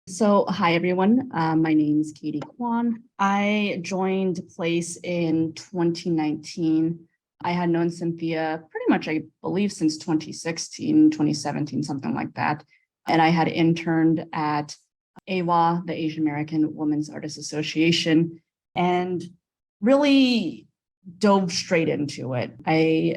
So, hi everyone. My name is Quan. I joined Place in 2019. I had known Cynthia pretty much, I believe, since 2016, 2017, something like that. And I had interned at AWA, the Asian American Women's Artists Association, and really dove straight into it. I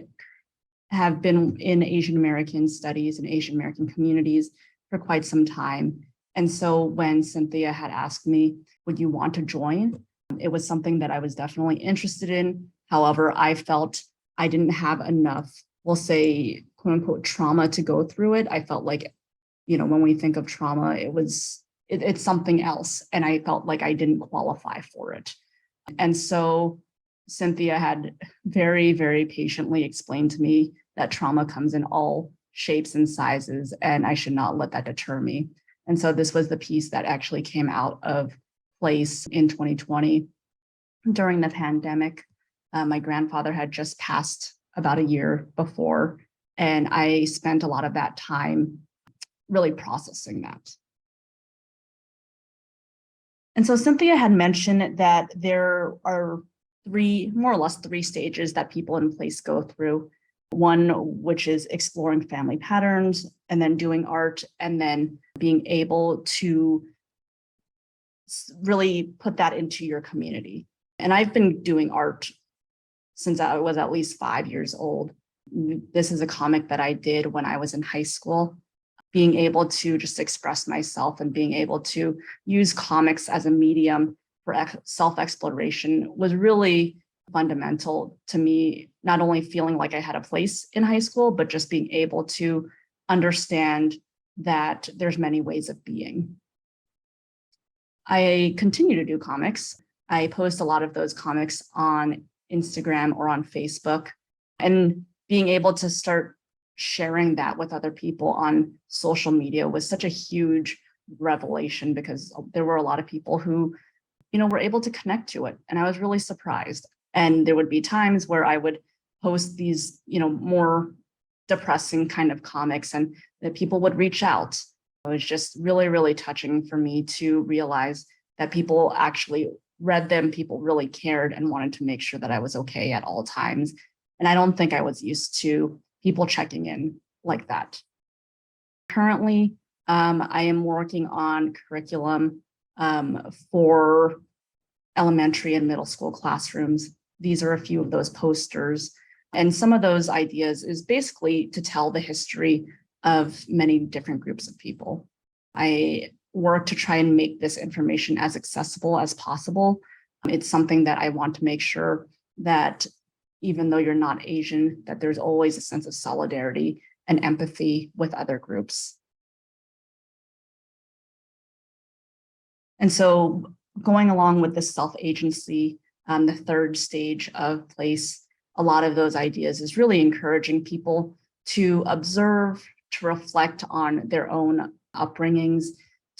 have been in Asian American studies and Asian American communities for quite some time. And so when Cynthia had asked me, would you want to join? It was something that I was definitely interested in. However, I felt I didn't have enough, we'll say, quote unquote, trauma to go through it. I felt like, when we think of trauma, it's something else. And I felt like I didn't qualify for it. And so Cynthia had very, very patiently explained to me that trauma comes in all shapes and sizes, and I should not let that deter me. And so this was the piece that actually came out of Place in 2020 during the pandemic. My grandfather had just passed about a year before, and I spent a lot of that time really processing that. And so Cynthia had mentioned that there are more or less three stages that people in Place go through. One, which is exploring family patterns, and then doing art, and then being able to really put that into your community. And I've been doing art since I was at least 5 years old. This is a comic that I did when I was in high school. Being able to just express myself and being able to use comics as a medium for self-exploration was really fundamental to me, not only feeling like I had a place in high school, but just being able to understand that there's many ways of being. I continue to do comics. I post a lot of those comics on Instagram or on Facebook, and being able to start sharing that with other people on social media was such a huge revelation, because there were a lot of people who, were able to connect to it. And I was really surprised. And there would be times where I would post these, more depressing kind of comics, and that people would reach out. It was just really, really touching for me to realize that people actually read them, people really cared and wanted to make sure that I was okay at all times. And I don't think I was used to people checking in like that. Currently, I am working on curriculum for elementary and middle school classrooms. These are a few of those posters. And some of those ideas is basically to tell the history of many different groups of people. I work to try and make this information as accessible as possible. It's something that I want to make sure that even though you're not Asian, that there's always a sense of solidarity and empathy with other groups. And so going along with the self-agency, the third stage of Place, a lot of those ideas is really encouraging people to observe, to reflect on their own upbringings,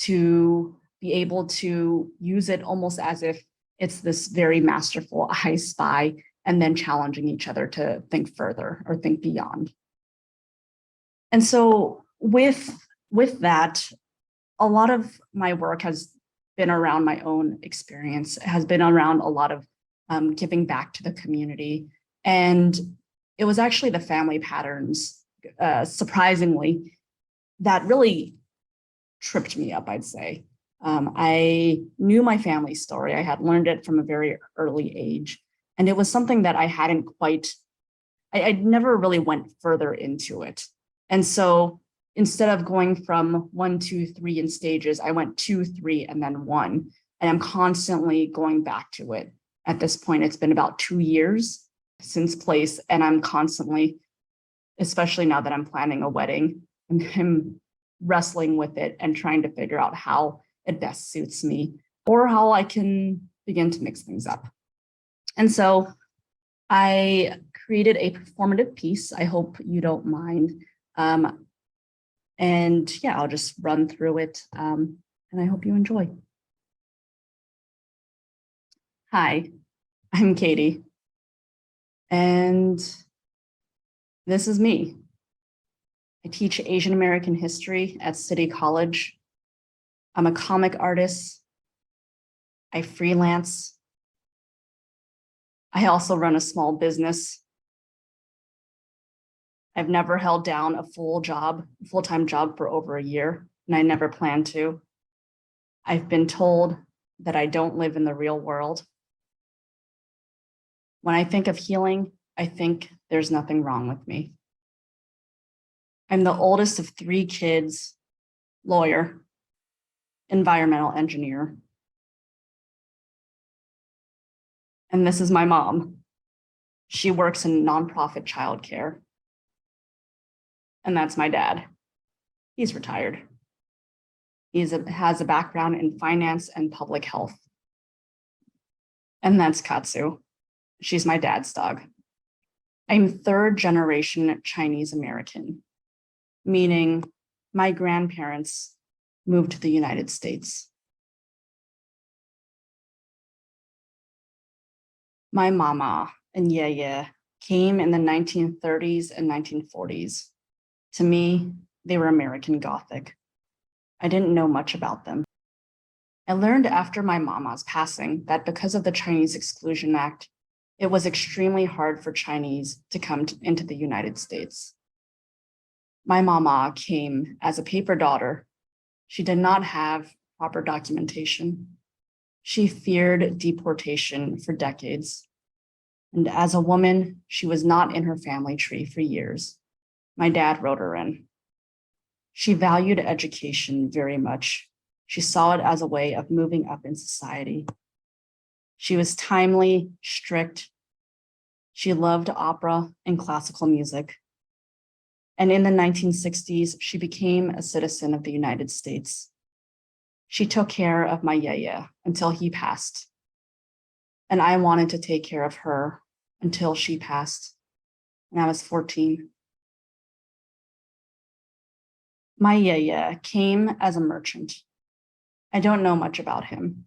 to be able to use it almost as if it's this very masterful I spy, and then challenging each other to think further or think beyond. And so with that, a lot of my work has been around my own experience, has been around a lot of giving back to the community. And it was actually the family patterns, surprisingly, that really tripped me up, I'd say. I knew my family story. I had learned it from a very early age. And it was something that I hadn't I never really went further into it. And so instead of going from 1, 2, 3 in stages, I went 2, 3, and then 1. And I'm constantly going back to it. At this point, it's been about 2 years since Place, and I'm constantly, especially now that I'm planning a wedding, I'm wrestling with it and trying to figure out how it best suits me or how I can begin to mix things up. And so I created a performative piece. I hope you don't mind. And yeah, I'll just run through it, and I hope you enjoy. Hi, I'm Katie, and this is me. I teach Asian American history at City College. I'm a comic artist. I freelance. I also run a small business. I've never held down a full-time job for over a year, and I never plan to. I've been told that I don't live in the real world. When I think of healing, I think there's nothing wrong with me. I'm the oldest of 3 kids, lawyer, environmental engineer. And this is my mom. She works in nonprofit childcare. And that's my dad. He's retired. He has a background in finance and public health. And that's Katsu. She's my dad's dog. I'm 3rd generation Chinese American, meaning my grandparents moved to the United States. My mama and yeye came in the 1930s and 1940s. To me, they were American Gothic. I didn't know much about them. I learned after my mama's passing that because of the Chinese Exclusion Act, it was extremely hard for Chinese to come into the United States. My mama came as a paper daughter. She did not have proper documentation. She feared deportation for decades. And as a woman, she was not in her family tree for years. My dad wrote her in. She valued education very much. She saw it as a way of moving up in society. She was timely, strict. She loved opera and classical music. And in the 1960s, she became a citizen of the United States. She took care of my yaya until he passed. And I wanted to take care of her until she passed when I was 14. My yaya came as a merchant. I don't know much about him.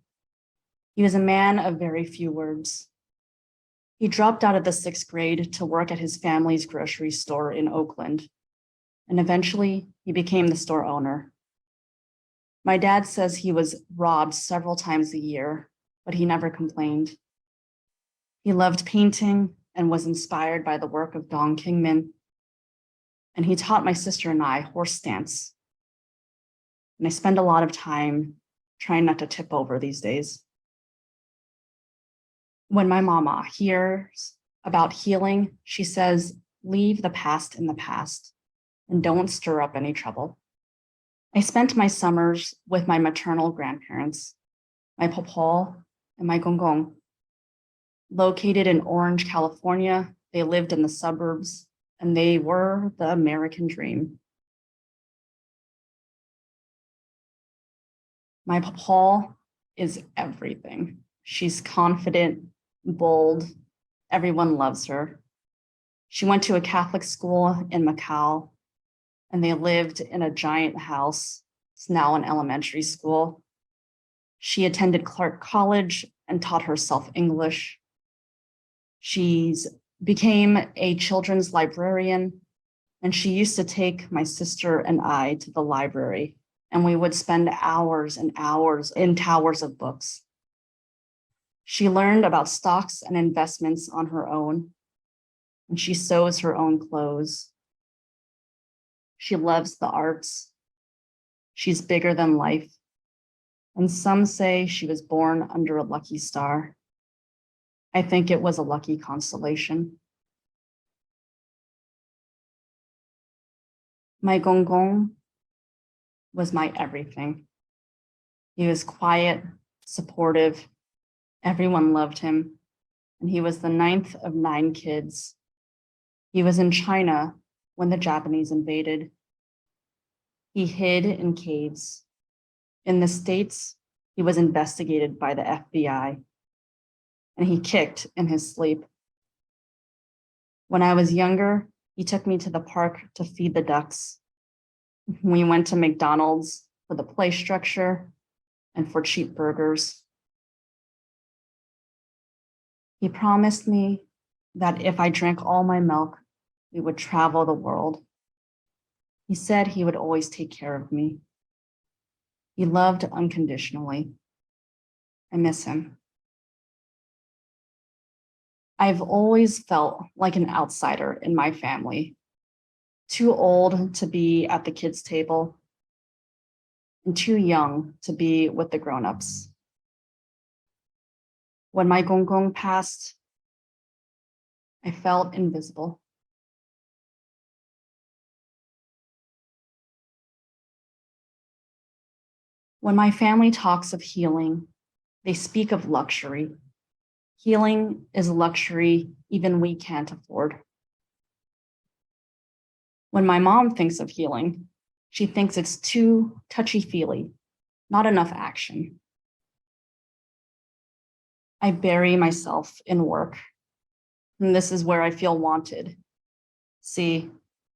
He was a man of very few words. He dropped out of the 6th grade to work at his family's grocery store in Oakland, and eventually he became the store owner. My dad says he was robbed several times a year, but he never complained. He loved painting and was inspired by the work of Dong Kingman, and he taught my sister and I horse stance. And I spend a lot of time trying not to tip over these days. When my mama hears about healing, she says, leave the past in the past and don't stir up any trouble. I spent my summers with my maternal grandparents, my pawpaw and my gongong. Located in Orange, California, they lived in the suburbs and they were the American dream. My pawpaw is everything. She's confident, bold. Everyone loves her. She went to a Catholic school in Macau, and they lived in a giant house. It's now an elementary school. She attended Clark College and taught herself English. She's became a children's librarian, and she used to take my sister and I to the library, and we would spend hours and hours in towers of books. She learned about stocks and investments on her own, and she sews her own clothes. She loves the arts. She's bigger than life, and some say she was born under a lucky star. I think it was a lucky constellation. My gongong was my everything. He was quiet, supportive. Everyone loved him, and he was the 9th of 9 kids. He was in China when the Japanese invaded. He hid in caves. In the States, he was investigated by the FBI, and he kicked in his sleep. When I was younger, he took me to the park to feed the ducks. We went to McDonald's for the play structure and for cheap burgers. He promised me that if I drank all my milk, we would travel the world. He said he would always take care of me. He loved unconditionally. I miss him. I've always felt like an outsider in my family, too old to be at the kids' table and too young to be with the grown-ups. When my gongong passed, I felt invisible. When my family talks of healing, they speak of luxury. Healing is a luxury even we can't afford. When my mom thinks of healing, she thinks it's too touchy-feely, not enough action. I bury myself in work, and this is where I feel wanted. See,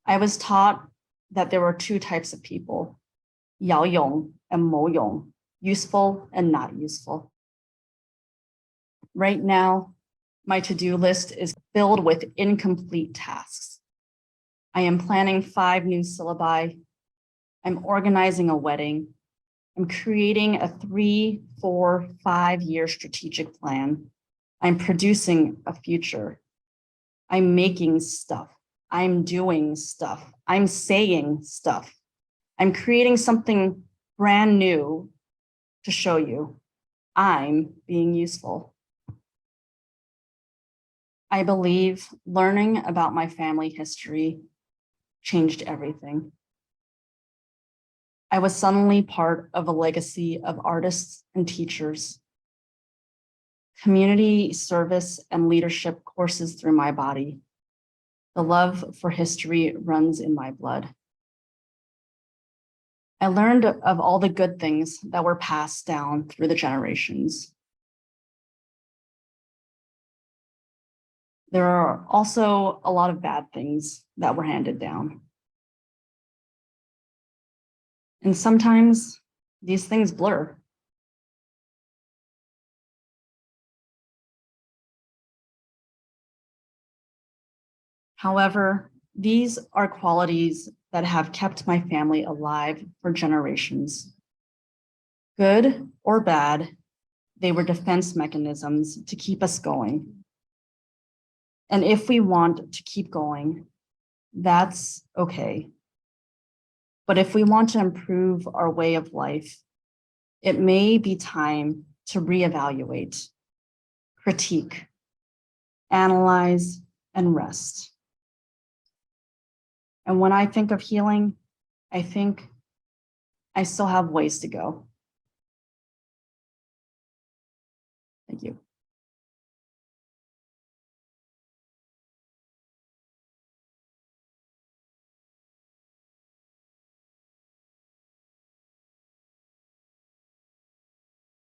I was taught that there were two types of people, Yao Yong and Mo Yong, useful and not useful. Right now, my to-do list is filled with incomplete tasks. I am planning 5 new syllabi. I'm organizing a wedding. I'm creating a 3, 4, 5-year strategic plan. I'm producing a future. I'm making stuff. I'm doing stuff. I'm saying stuff. I'm creating something brand new to show you I'm being useful. I believe learning about my family history changed everything. I was suddenly part of a legacy of artists and teachers. Community service and leadership courses through my body. The love for history runs in my blood. I learned of all the good things that were passed down through the generations. There are also a lot of bad things that were handed down. And sometimes these things blur. However, these are qualities that have kept my family alive for generations. Good or bad, they were defense mechanisms to keep us going. And if we want to keep going, that's okay. But if we want to improve our way of life, it may be time to reevaluate, critique, analyze, and rest. And when I think of healing, I think I still have ways to go. Thank you.